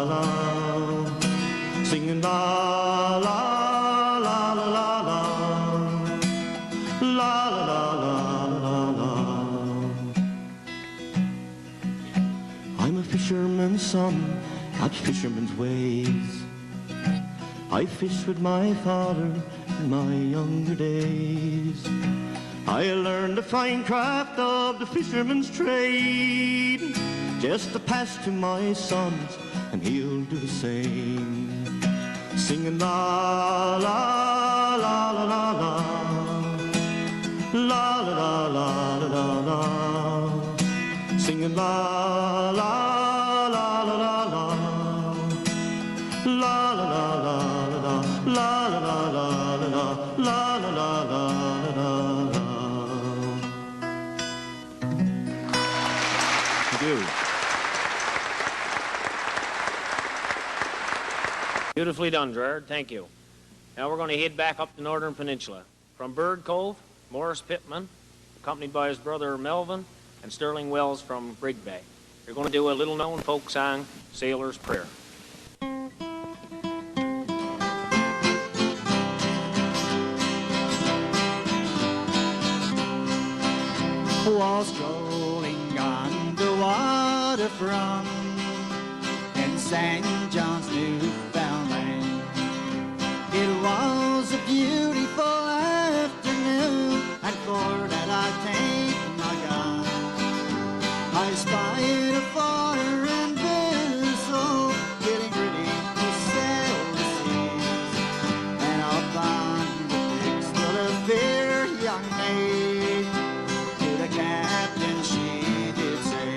la, singing la la la la la la, la la la la la. I'm a fisherman's son, got fisherman's ways. I fished with my father in my younger days. I learned the fine craft of the fisherman's trade, just to pass to my sons, and he'll do the same. Singing la la la la la la, la la la la la la, singing la la la la la la, la la la la la, la la la la la, la la la la la. Beautifully done, Gerard. Thank you. Now we're going to head back up the Northern Peninsula. From Bird Cove, Morris Pittman, accompanied by his brother Melvin, and Sterling Wells from Brig Bay. They're going to do a little-known folk song, Sailor's Prayer. Was strolling on the waterfront in St. John's, Newfoundland. It was a beautiful afternoon, and for that I take my gun. I spied a fire and vessel getting ready to sail the seas, and up on the deck stood a fair young maid. To the captain she did say,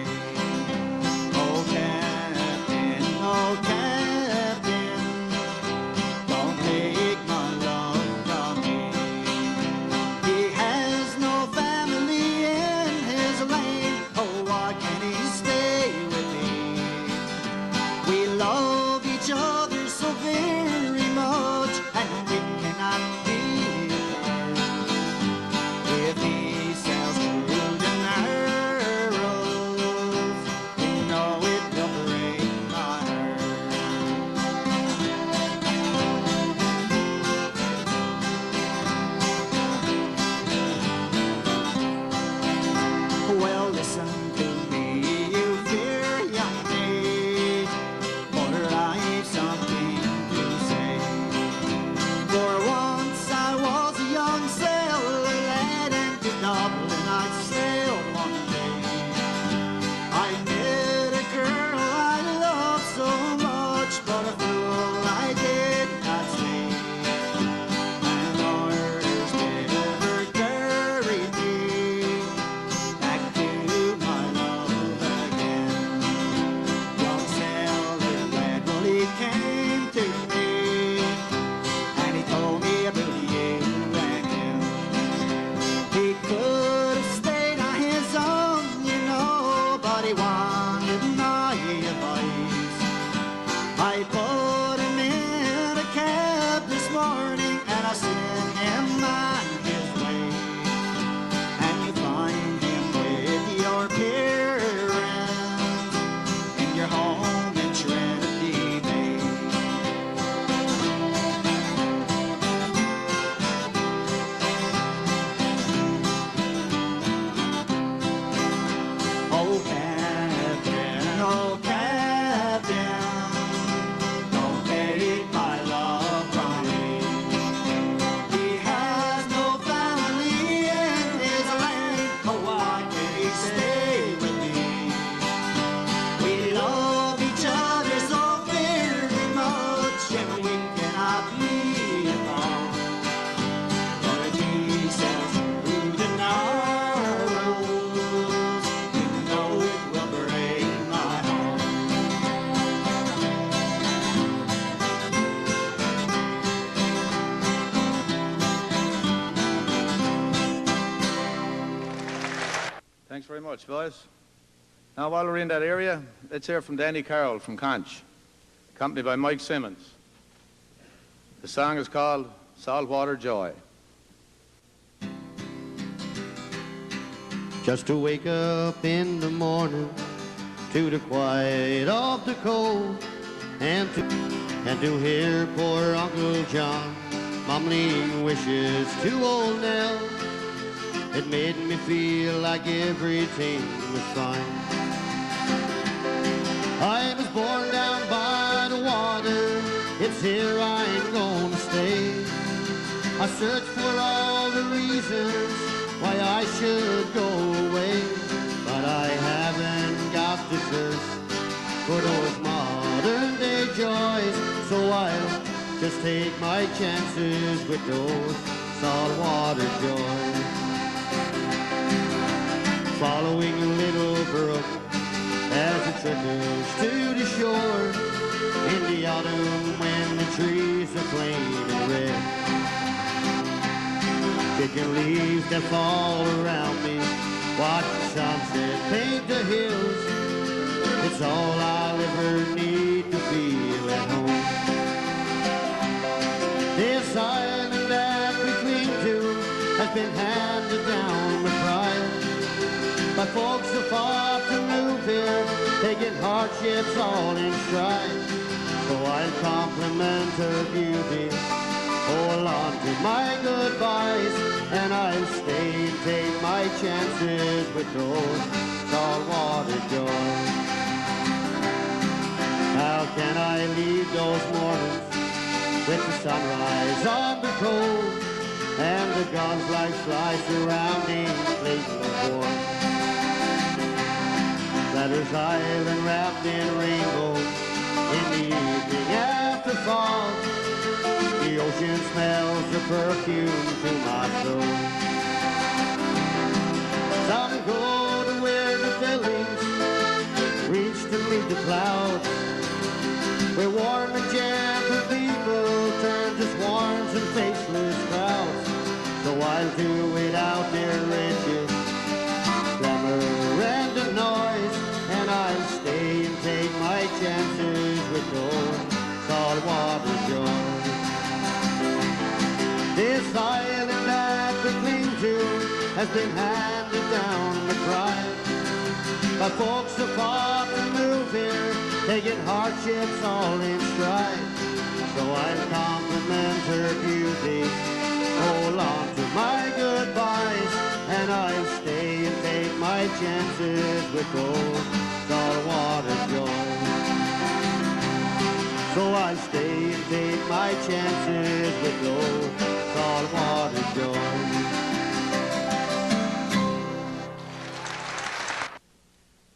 "Oh captain, oh captain, don't take my love from me. He has no family in his land, oh why can't he stay with me? We love each other so very much, and we cannot be apart. If he sails through the Narrows, you know it will break my heart." Well, listen to me, you fair young maid, for I've something to say. For once I was a young sailor lad, and to Dublin I sailed one day. I met a girl I loved so much, but a fool I did not say. And orders never carried me back to my love again. Young sailor lad, well he came to me, and he told me about you and him. He could have stayed on his own, you know, but he wanted my advice. I put him in a cab this morning, and I sent him on his way. And you find him with your parents in your home in Trinity Bay. Oh captain, don't take my love from me. He has no family in his land, oh why can't he stay with me? We love each other so very much, and we cannot be apart. But if he sails through the Narrows, you know it will break my heart. Thanks very much, boys. Now, while we're in that area, let's hear from Danny Carroll from Conch, accompanied by Mike Simmons. The song is called Saltwater Joy. Just to wake up in the morning to the quiet of the coast, and to hear poor Uncle John mumbling wishes to old Nell. It made me feel like everything was fine. I was born down by the water, it's here I'm gonna stay. I search for all the reasons why I should go away, but I haven't got the thirst for those modern day joys, so I'll just take my chances with those saltwater joys. Following a little brook as it trickles to the shore in the autumn when the trees are flaming red, picking leaves that fall around me, watch the sunset paint the hills. It's all I'll ever need to feel at home. This island that we cling to has been handed down with pride. My folks are far to move here, taking hardships all in stride. So I'll compliment her beauty, hold on to my goodbyes, and I'll stay and take my chances with those saltwater joys. How can I leave those mornings with the sunrise on the cove and the gunflags fly surrounding Clayton Fort? Platter's Island wrapped in rainbow in the evening after fall. The ocean smells the perfume to my soul. Some go to where the buildings reach to meet the clouds, where warm and gentle people turn to swarms and faceless crowds. So I'll do it out there, riches, glamour and the noise, and I'll stay and take my chances with those saltwater joys. This island that we cling to has been handed down with pride. My folks are far to move here, taking hardships all in stride. So I'll compliment her beauty, hold on to my goodbyes, and I'll stay and take my chances with those saltwater joys. So I'll stay and take my chances with those saltwater joys.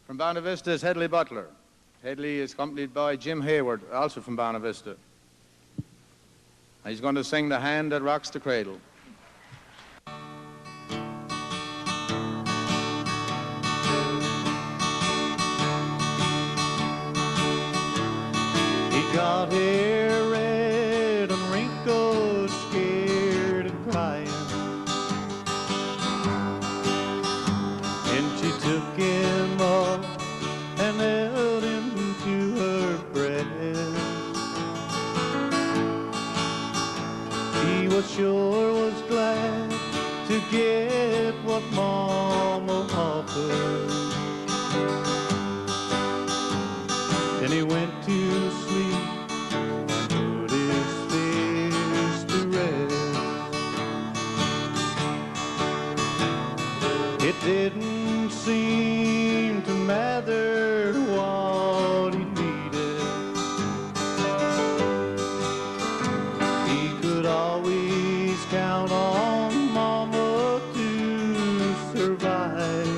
From Bonavista is Headley Butler. Headley is accompanied by Jim Hayward, also from Bonavista. He's going to sing The Hand That Rocks the Cradle. He got hair red and wrinkled, scared and crying, and she took him up and held him to her breast. He was sure was glad to get what Mama offered. Then he went to sleep and put his fears to rest. It didn't seem to matter what he needed. He could always count on Mama to survive.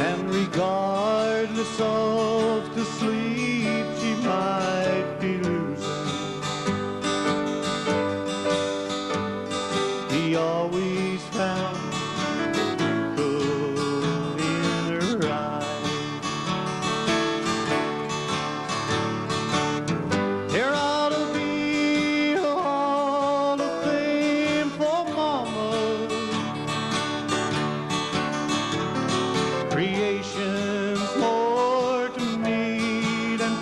And regardless of the sleep she might be losing, he always found good in her eyes. There ought to be a hall of fame for Mama. Creation's more to me than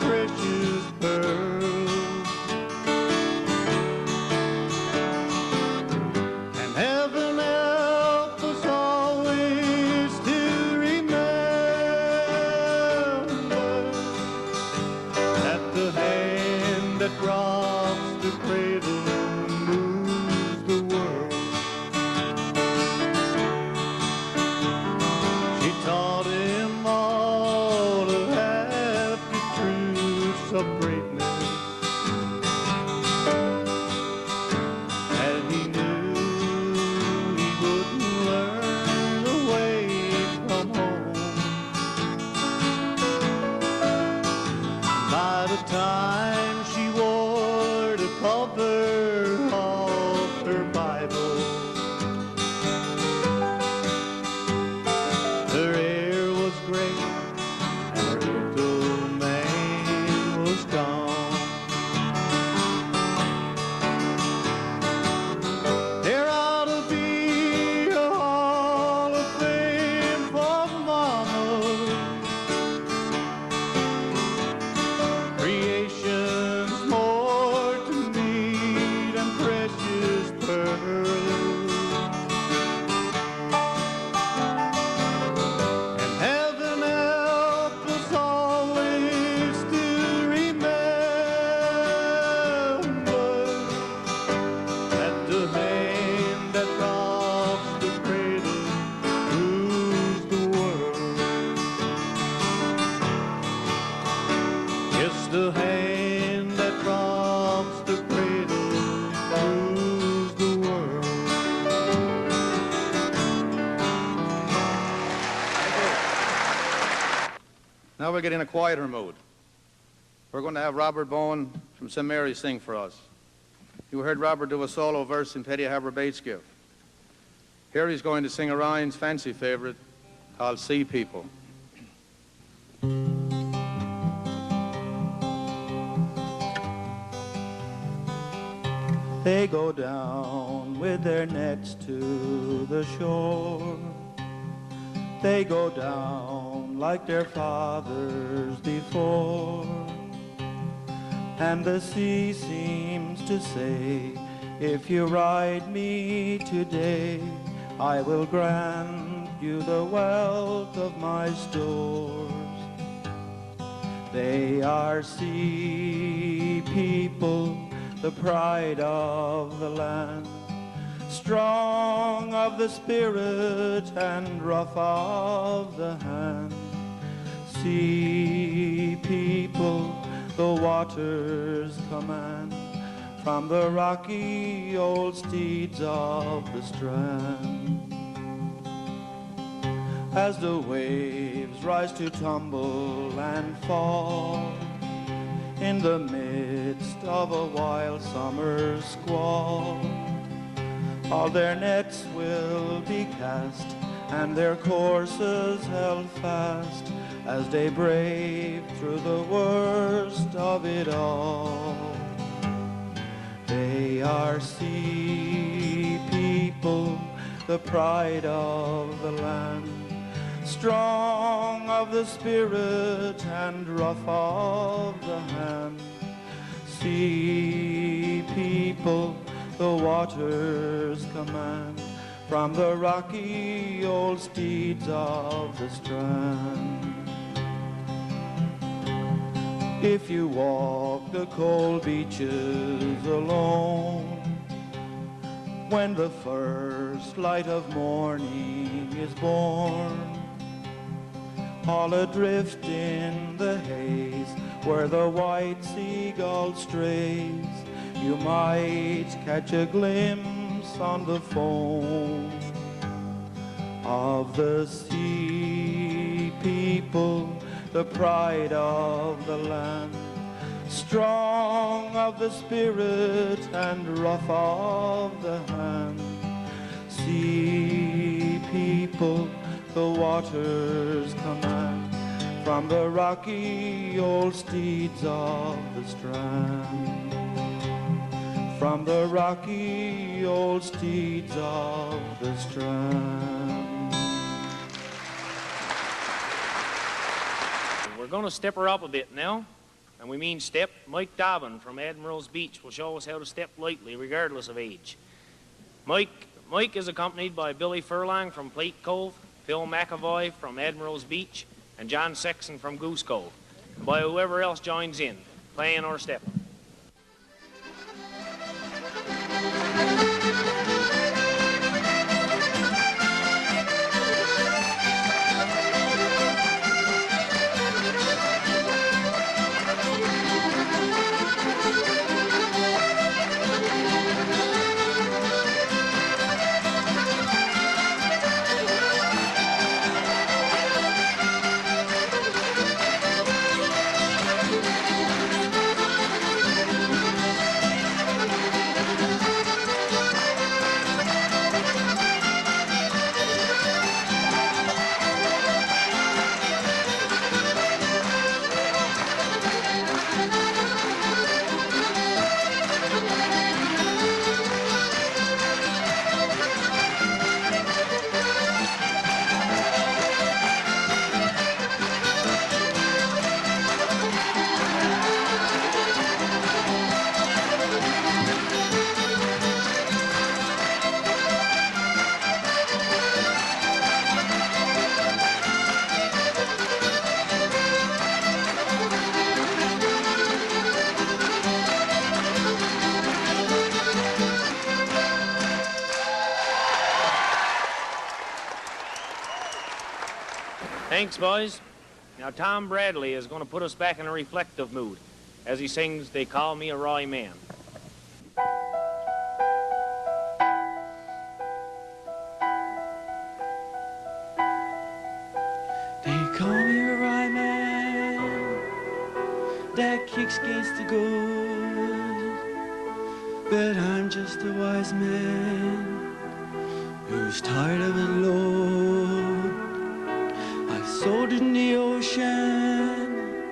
time she wore the cover of her Bible. Her hair was gray and her little mane was gone. There ought to be a hall of fame for Mama. Creation's more to me than precious pearls. And heaven help us always to remember that the hand that robs the cradle rules the world. Yes, the hand that robs the cradle rules the world. Now we're getting a quieter mood. We're going to have Robert Bowen from St. Mary's sing for us. You heard Robert do a solo verse in Petty Harbour Bates Gift. Here he's going to sing a Ryan's fancy favorite called Sea People. They go down with their nets to the shore. They go down like their fathers before. And the sea seems to say, if you ride me today, I will grant you the wealth of my stores. They are sea people, the pride of the land, strong of the spirit and rough of the hand. Sea people, the waters command, from the rocky old steeds of the strand. As the waves rise to tumble and fall, in the midst of a wild summer squall, all their nets will be cast and their courses held fast as they brave through the worst of it all. They are sea people, the pride of the land, strong of the spirit and rough of the hand. Sea people, the waters command, from the rocky old steeds of the strand. If you walk the cold beaches alone, when the first light of morning is born, all adrift in the haze where the white seagull strays, you might catch a glimpse on the foam of the sea people, the pride of the land, strong of the spirit and rough of the hand. Sea people, the waters command, from the rocky old steeds of the strand. From the rocky old steeds of the strand. We're going to step her up a bit now, and we mean step. Mike Dobbin from Admiral's Beach will show us how to step lightly, regardless of age. Mike is accompanied by Billy Furlong from Plate Cove, Phil McAvoy from Admiral's Beach, and John Sexton from Goose Cove, and by whoever else joins in, playing or stepping. Thanks, boys. Now, Tom Bradley is going to put us back in a reflective mood as he sings They Call Me a Roy Man. They call me a Rye man that kicks against the good, but I'm just a wise man who's tired of his load. I sold in the ocean,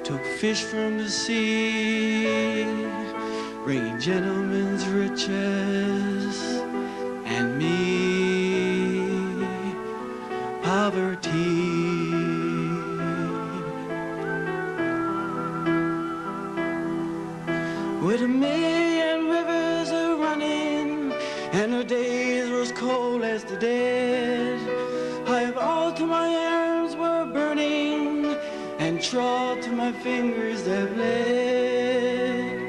took fish from the sea, bringing gentlemen's riches and me poverty. With a million rivers a running, and the days were as cold as the dead, I have all to my arms were burning, and trod to my fingers that bled.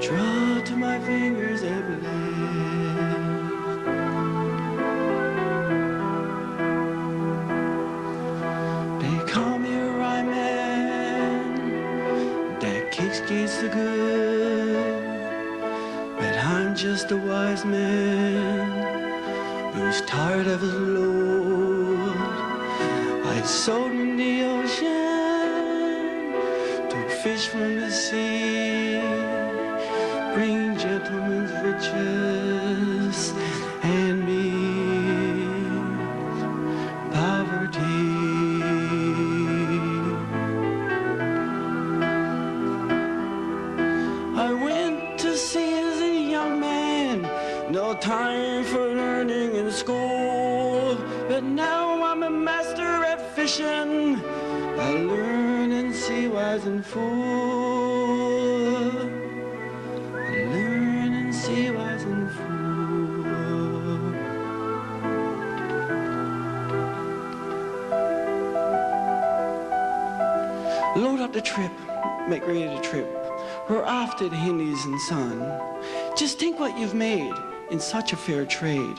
Trod to my fingers that bled. They call me a Rye man that kicks against the good, but I'm just a wise man who's tired of his load. I sold in the ocean, took fish from the sea, bring gentlemen's riches and me poverty. I went to sea as a young man, no time for learning in school, but now I'm a master at fishing. I learn and see wise and fool. I learn and see wise and fool. Load up the trip, make ready to trip. We're off to the Indies and sun. Just think what you've made in such a fair trade.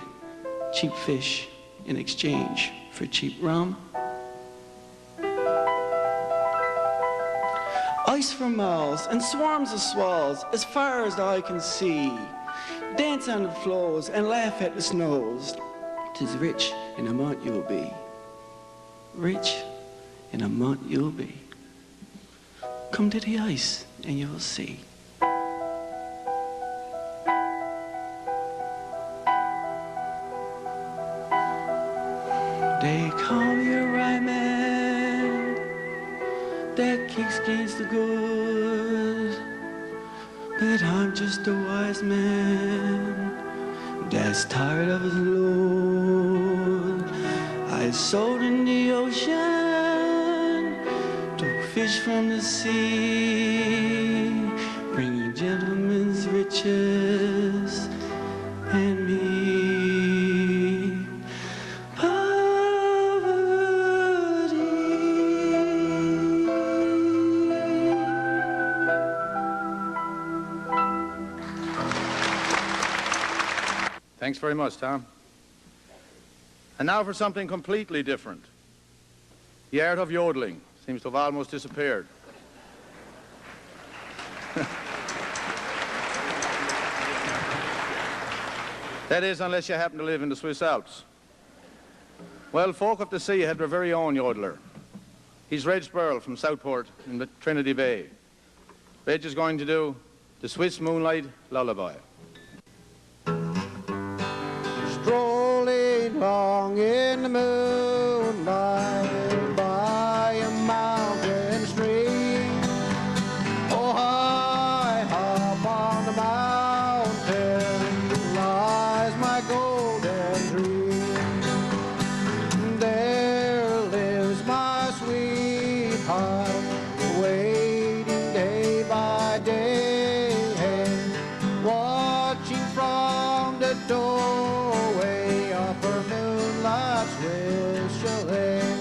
Cheap fish in exchange for cheap rum. Ice for miles and swarms of swallows as far as the eye can see. Dance on the floes and laugh at the snows. 'Tis rich in a month you'll be. Rich in a month you'll be. Come to the ice and you'll see. They call me a Rye man that kicks against the good, but I'm just a wise man that's tired of his load. I sold in the ocean, took fish from the sea, bringing gentlemen's riches and me Thanks very much, Tom. And now for something completely different. The art of yodeling seems to have almost disappeared. That is, unless you happen to live in the Swiss Alps. Well, folk up the sea had their very own yodeler. He's Reg Burl from Southport in the Trinity Bay. Reg is going to do the Swiss Moonlight Lullaby. Strolling along in the moonlight by a mountain stream. Oh, high up on the mountain lies my golden dream. There lives my sweetheart, waiting day by day, watching from the door. Upper moonlight's wishing.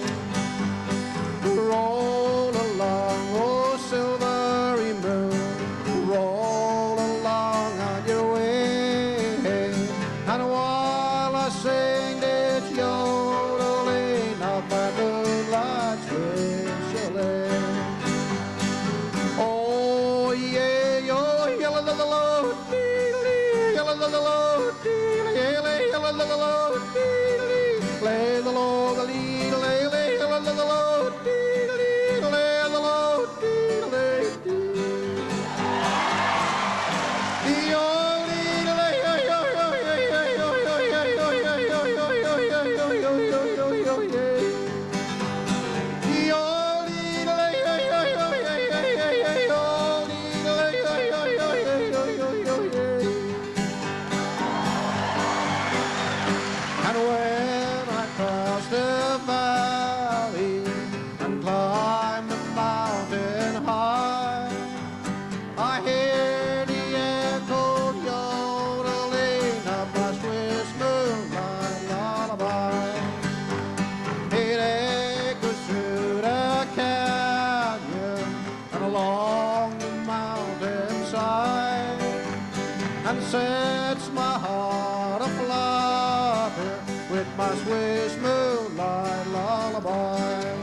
swish moonlight lullaby.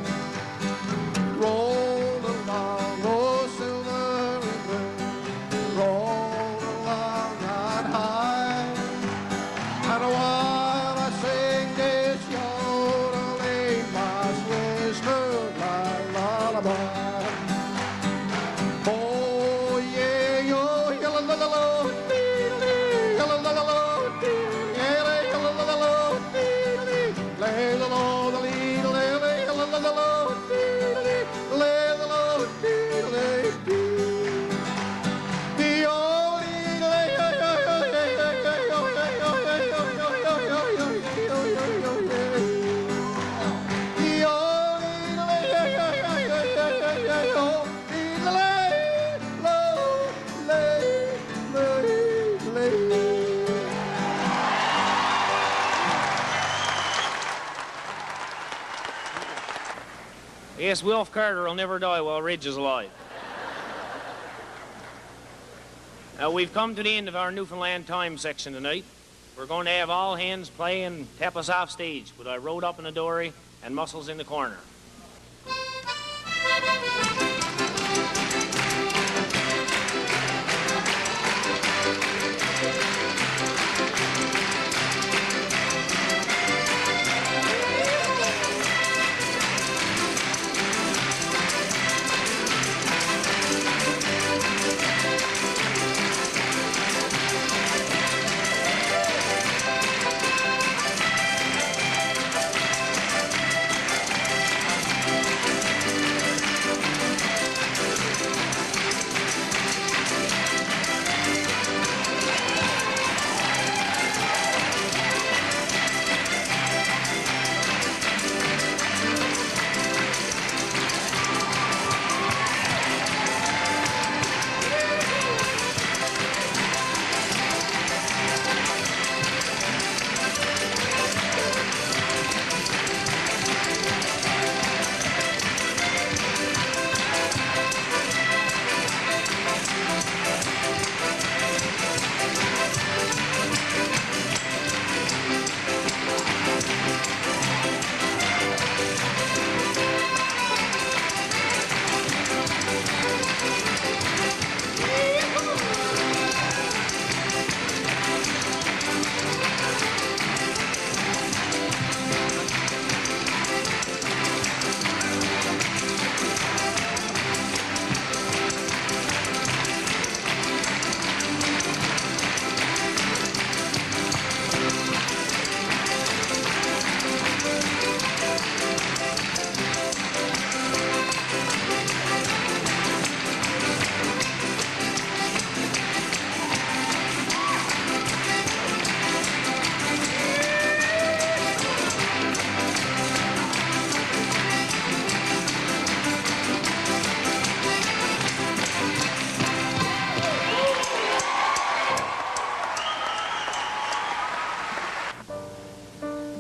Roll along, oh silvery moon, roll along on high. And while I sing this yodeling, my swish moonlight lullaby. Oh yeah, yo, yellow, yellow, yellow, yellow, Yes, Wilf Carter will never die while Ridge is alive. Now, we've come to the end of our Newfoundland time section tonight. We're going to have all hands play and tap us off stage with I Rode Up in a Dory and Muscles in the Corner.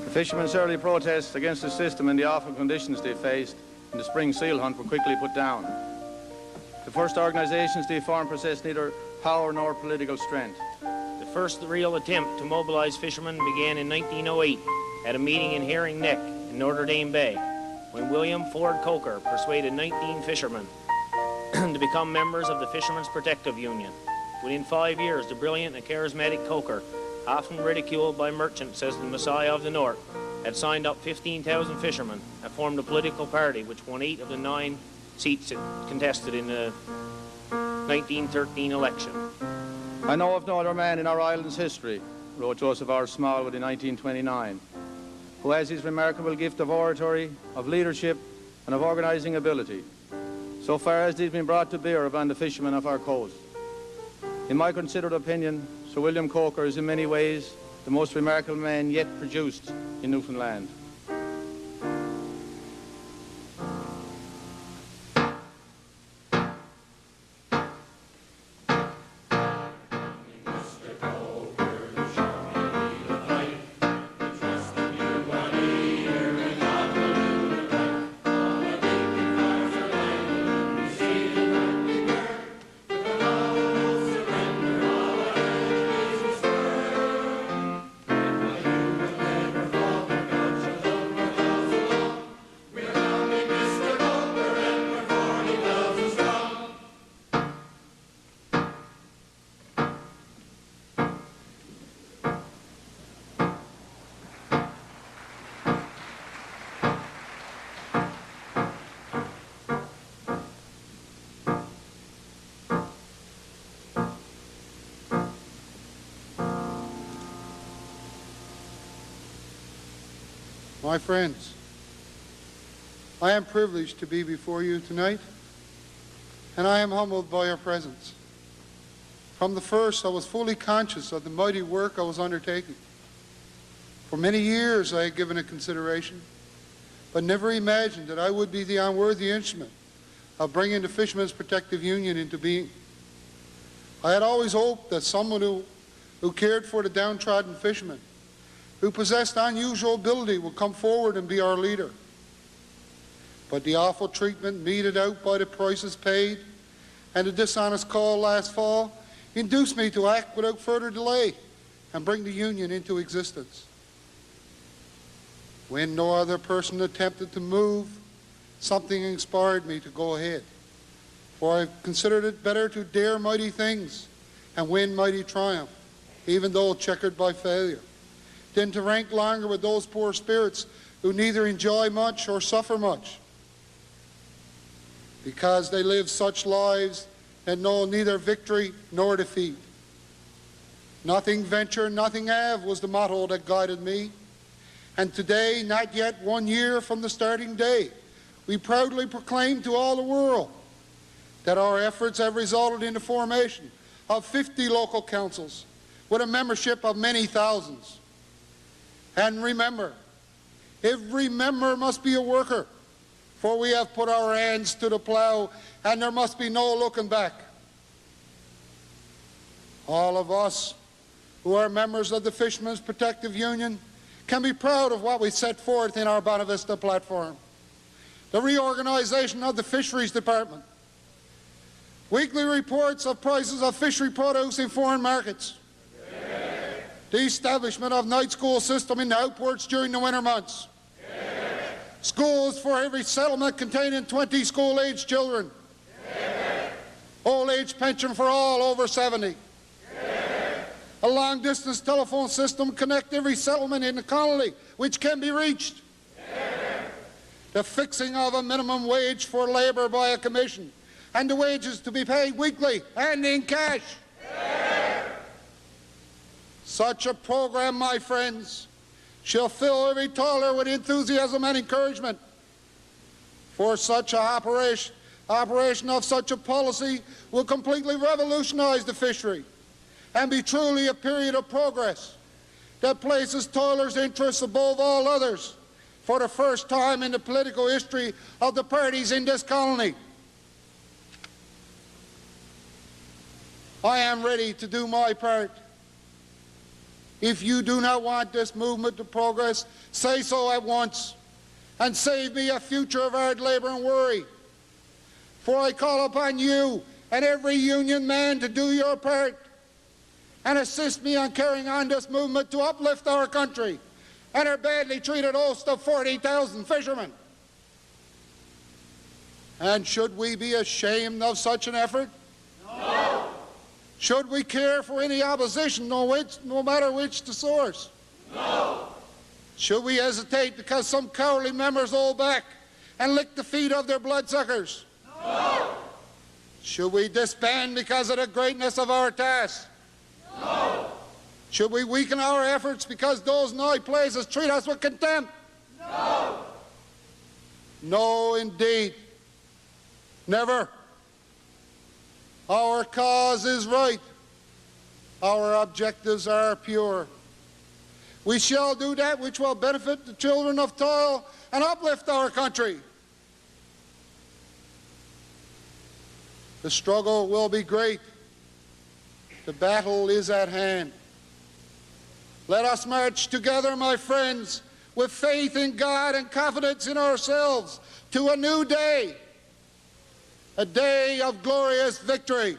The fishermen's early protests against the system and the awful conditions they faced in the spring seal hunt were quickly put down. The first organizations they formed possessed neither power nor political strength. The first real attempt to mobilize fishermen began in 1908 at a meeting in Herring Neck in Notre Dame Bay, when William Ford Coker persuaded 19 fishermen to become members of the Fishermen's Protective Union. Within 5 years, the brilliant and charismatic Coker, often ridiculed by merchants as the Messiah of the North, had signed up 15,000 fishermen and formed a political party which won 8 of the 9 seats it contested in the 1913 election. I know of no other man in our island's history, wrote Joseph R. Smallwood in 1929, who has his remarkable gift of oratory, of leadership, and of organizing ability, so far as they've been brought to bear upon the fishermen of our coast. In my considered opinion, Sir William Coker is in many ways the most remarkable man yet produced in Newfoundland. My friends, I am privileged to be before you tonight, and I am humbled by your presence. From the first, I was fully conscious of the mighty work I was undertaking. For many years I had given it consideration, but never imagined that I would be the unworthy instrument of bringing the Fishermen's Protective Union into being. I had always hoped that someone who cared for the downtrodden fishermen, who possessed unusual ability, would come forward and be our leader. But the awful treatment meted out by the prices paid and the dishonest call last fall induced me to act without further delay and bring the union into existence. When no other person attempted to move, something inspired me to go ahead. For I considered it better to dare mighty things and win mighty triumph, even though checkered by failure, than to rank longer with those poor spirits who neither enjoy much or suffer much, because they live such lives that know neither victory nor defeat. Nothing venture, nothing have was the motto that guided me. And today, not yet 1 year from the starting day, we proudly proclaim to all the world that our efforts have resulted in the formation of 50 local councils with a membership of many thousands. And remember, every member must be a worker, for we have put our hands to the plow and there must be no looking back. All of us who are members of the Fishermen's Protective Union can be proud of what we set forth in our Bonavista platform. The reorganization of the Fisheries Department, weekly reports of prices of fishery produce in foreign markets, the establishment of night school system in the outports during the winter months, schools for every settlement containing 20 school-aged children, old-age pension for all over 70, a long-distance telephone system connect every settlement in the colony which can be reached, the fixing of a minimum wage for labour by a commission, and the wages to be paid weekly and in cash. Such a program, my friends, shall fill every toiler with enthusiasm and encouragement. For such an operation of such a policy will completely revolutionize the fishery and be truly a period of progress that places toilers' interests above all others for the first time in the political history of the parties in this colony. I am ready to do my part. If you do not want this movement to progress, say so at once and save me a future of hard labor and worry. For I call upon you and every union man to do your part and assist me on carrying on this movement to uplift our country and our badly treated host of 40,000 fishermen. And should we be ashamed of such an effort? No. Should we care for any opposition, no matter which the source? No. Should we hesitate because some cowardly members hold back and lick the feet of their bloodsuckers? No. Should we disband because of the greatness of our task? No. Should we weaken our efforts because those in high places treat us with contempt? No. No, indeed. Never. Our cause is right. Our objectives are pure. We shall do that which will benefit the children of toil and uplift our country. The struggle will be great. The battle is at hand. Let us march together, my friends, with faith in God and confidence in ourselves to a new day, a day of glorious victory.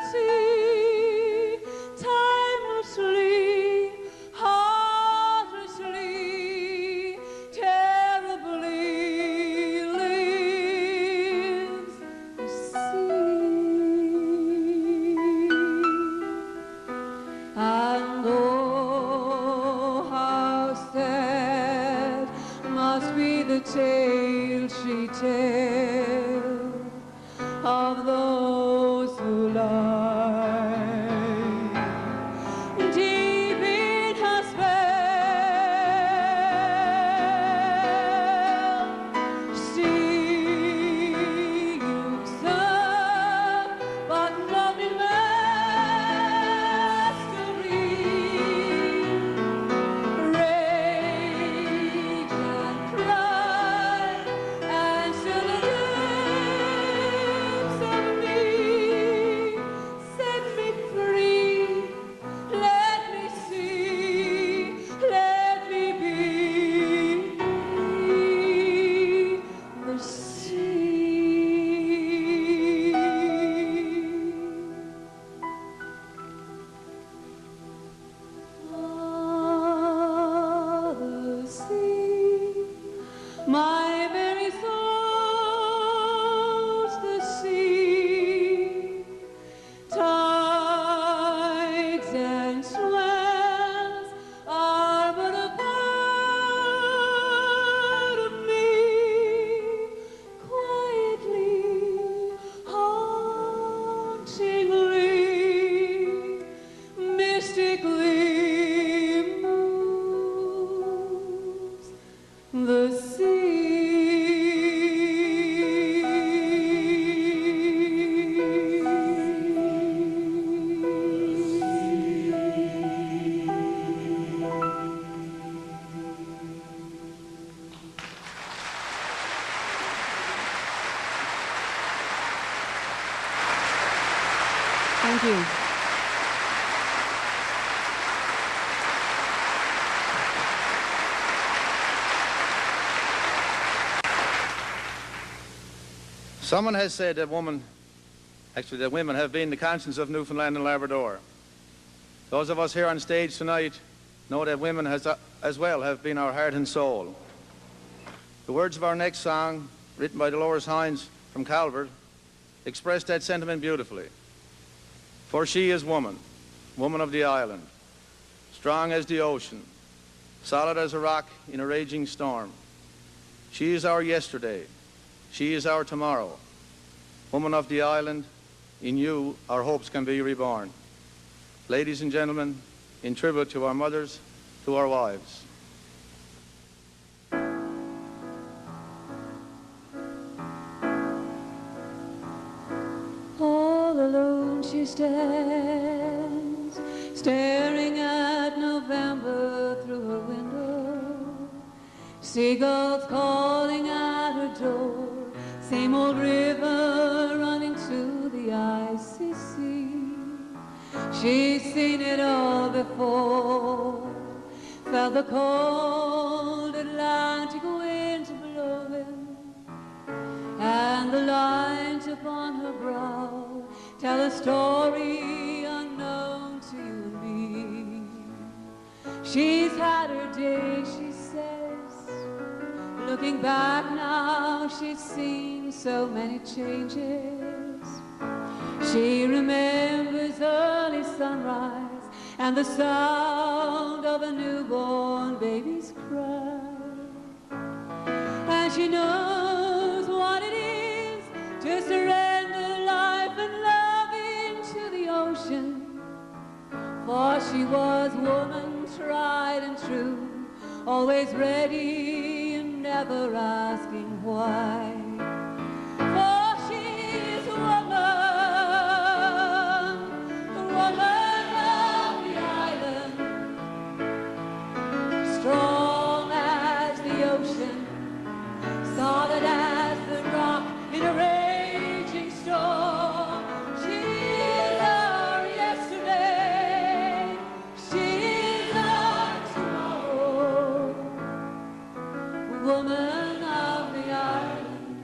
eternity, timelessly, heartlessly, terribly lives the sea. And oh, how sad must be the tale she tells of those who lie deep in her spell. See you, sir, but lovely mastery, rage and pride, and still the lips of me. Set me free, let me see, let me be the sea. Ah, the sea, my very soul's the sea. Tides and swells are but a part of me. Quietly, hauntingly, mystically moves the Thank you. Someone has said that women have been the conscience of Newfoundland and Labrador. Those of us here on stage tonight know that women as well have been our heart and soul. The words of our next song, written by Dolores Hines from Calvert, express that sentiment beautifully. For she is woman, woman of the island, strong as the ocean, solid as a rock in a raging storm. She is our yesterday, she is our tomorrow. Woman of the island, in you our hopes can be reborn. Ladies and gentlemen, in tribute to our mothers, to our wives. All alone she stands, staring at November through her window. Seagulls calling at her door, same old river running to the icy sea. She's seen it all before, felt the cold Atlantic winds blowing, and the lines upon her brow tell a story unknown to you and me. She's had her day, she says. Looking back now, she's seen so many changes. She remembers early sunrise and the sound of a newborn baby's cry. And she knows what it is to surrender life and love into the ocean. For she was woman, tried and true, always ready and never asking why. For she's woman, woman of the island, strong as the ocean, solid as the rock in a raging storm. She is our yesterday, she is our tomorrow. Woman of the island,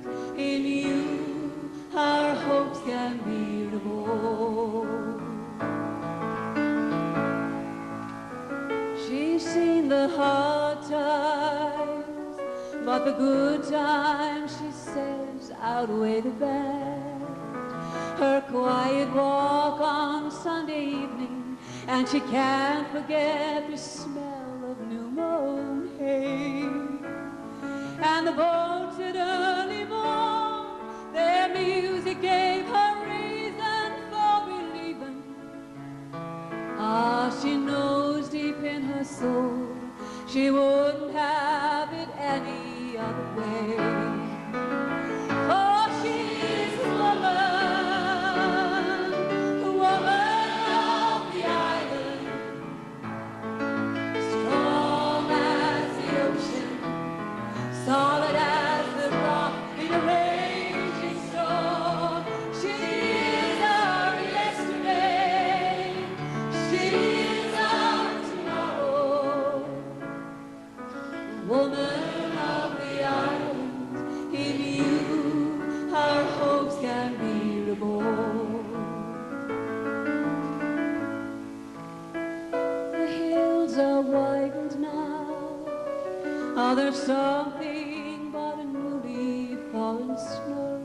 but the good times, she says, outweigh the bad. Her quiet walk on Sunday evening, and she can't forget the smell of new mown hay. And the boats at early morn, their music gave her reason for believing. Ah, she knows deep in her soul she wouldn't have it any other way. For she's a woman of the island, strong as the ocean, solid as the rock in a raging storm. She is our yesterday, she is our tomorrow. Woman of the island, in you our hopes can be reborn. The hills are widened now, oh, there's something but a newly fallen snow.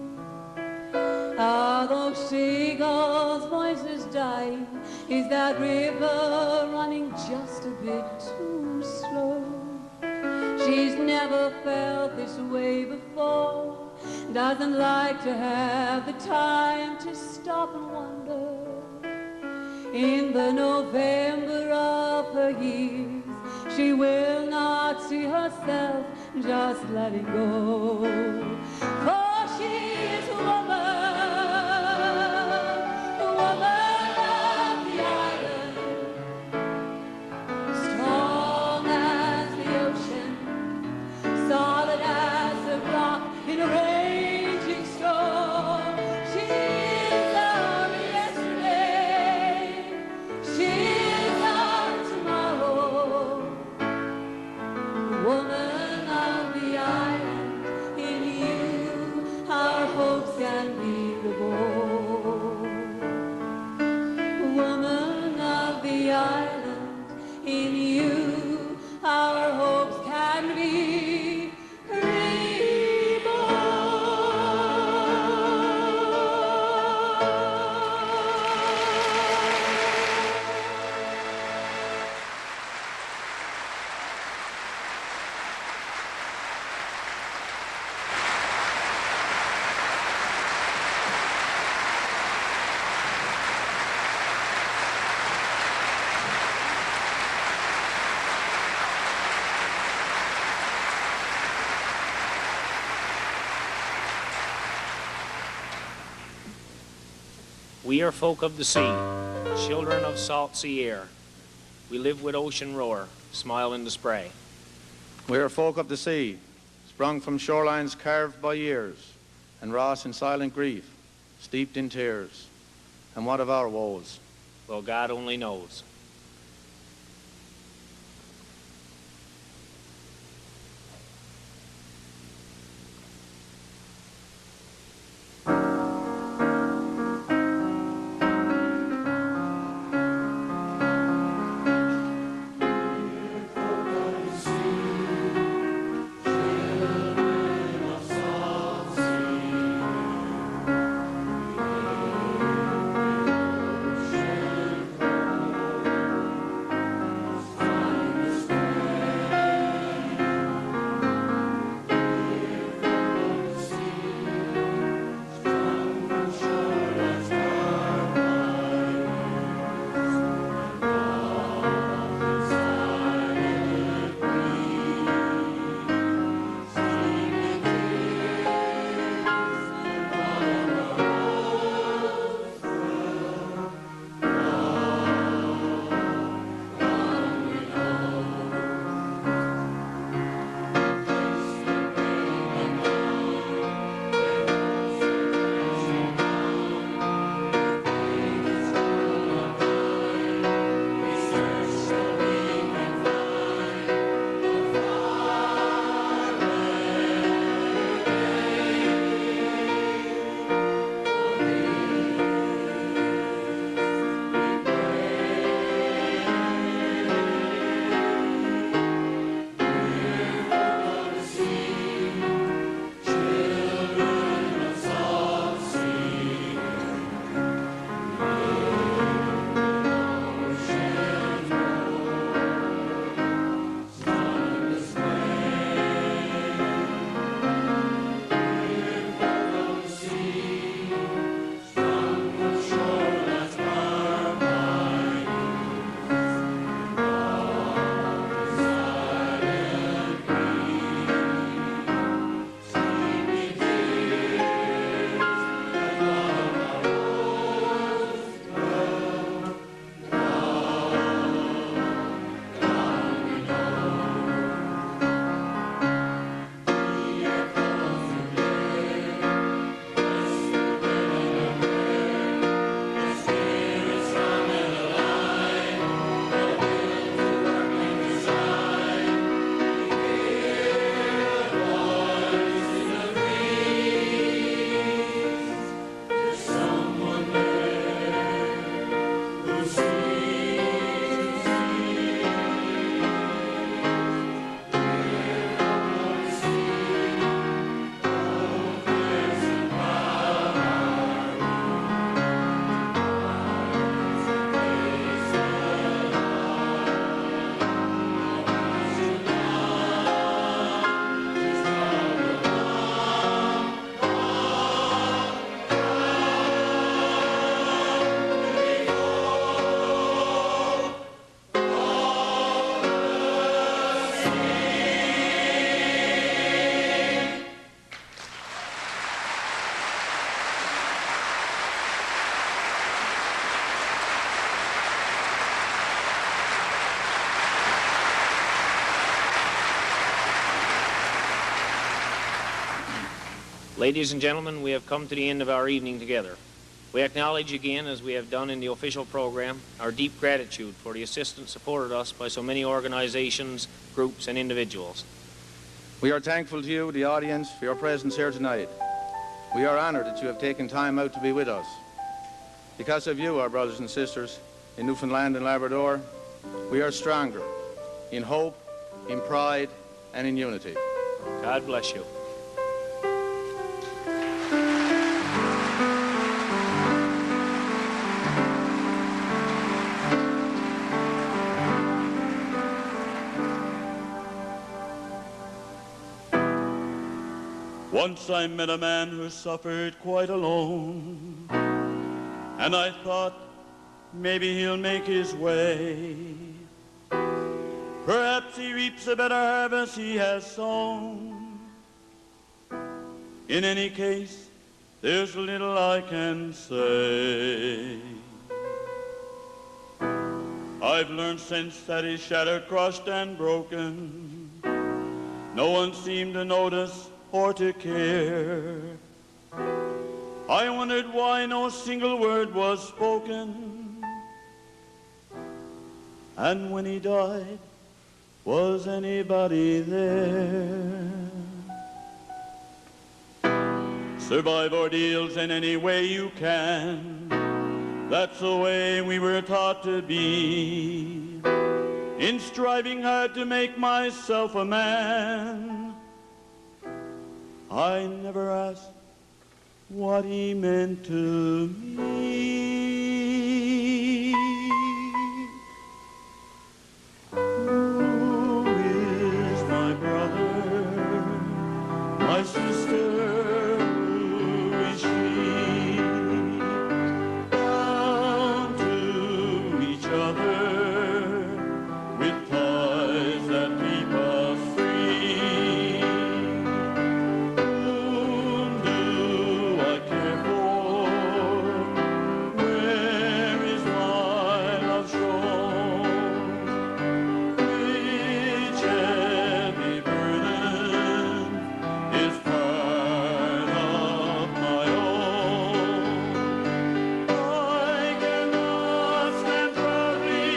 Ah, those seagulls' voices dying, is that river running just a bit too slow? She's never felt this way before, doesn't like to have the time to stop and wonder. In the November of her years, she will not see herself just letting go. For she is a woman of the island, strong as the ocean, solid as a rock in a raging storm. She is our yesterday, she is our tomorrow. Woman of the island, in you our hopes can be reborn. Woman of the island, in you our hopes can be We are folk of the sea, children of salt sea air. We live with ocean roar, smile in the spray. We are folk of the sea, sprung from shorelines carved by years, and wrought in silent grief, steeped in tears. And what of our woes? Well, God only knows. Ladies and gentlemen, we have come to the end of our evening together. We acknowledge again, as we have done in the official program, our deep gratitude for the assistance afforded us by so many organizations, groups, and individuals. We are thankful to you, the audience, for your presence here tonight. We are honored that you have taken time out to be with us. Because of you, our brothers and sisters, in Newfoundland and Labrador, we are stronger in hope, in pride, and in unity. God bless you. Once I met a man who suffered quite alone, and I thought maybe he'll make his way. Perhaps he reaps a better harvest he has sown. In any case, there's little I can say. I've learned since that he's shattered, crushed, and broken. No one seemed to notice or to care. I wondered why no single word was spoken. And when he died, was anybody there? Survive ordeals in any way you can. That's the way we were taught to be. In striving hard to make myself a man, I never asked what he meant to me. Who is my brother, my sister, who is she? Bound to each other with ties that keep us free. Whom do I care for? Where is my love shown? Which heavy burden is part of my own? I cannot stand proudly,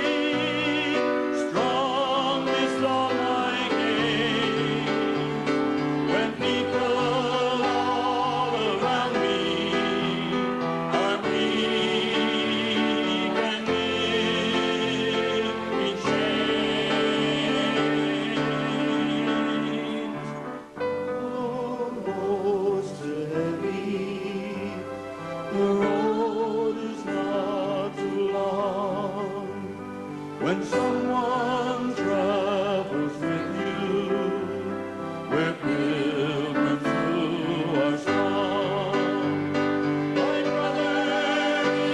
strong this long I gain, when people all around me are weak and live in chains. Almost heavy, the road is not too long. When someone travels with you, we're pilgrims who are strong. My brother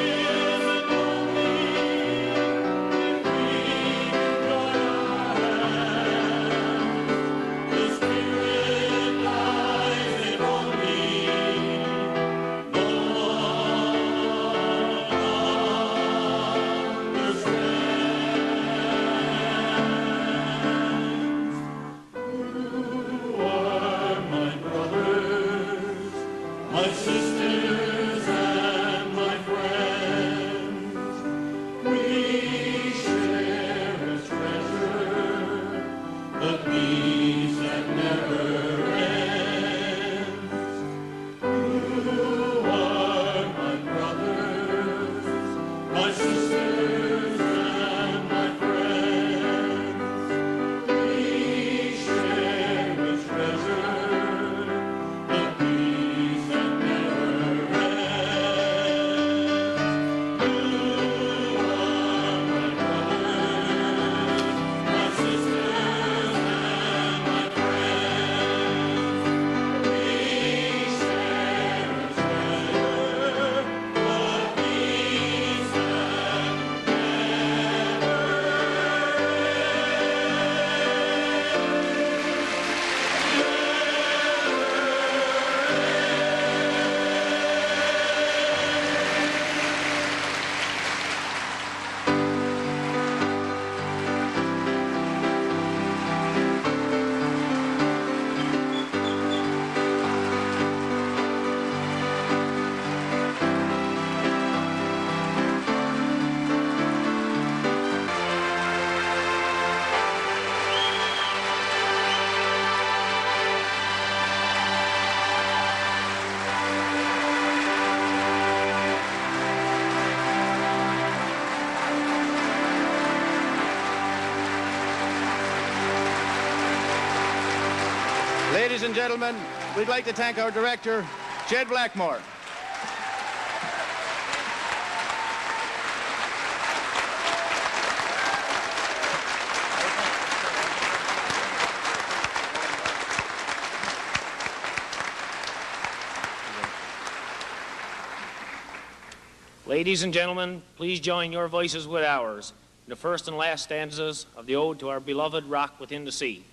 isn't lonely if we join our hands. The Spirit lies in only the one ladies and gentlemen, we'd like to thank our director, Jed Blackmore. Ladies and gentlemen, please join your voices with ours in the first and last stanzas of the ode to our beloved Rock Within the Sea.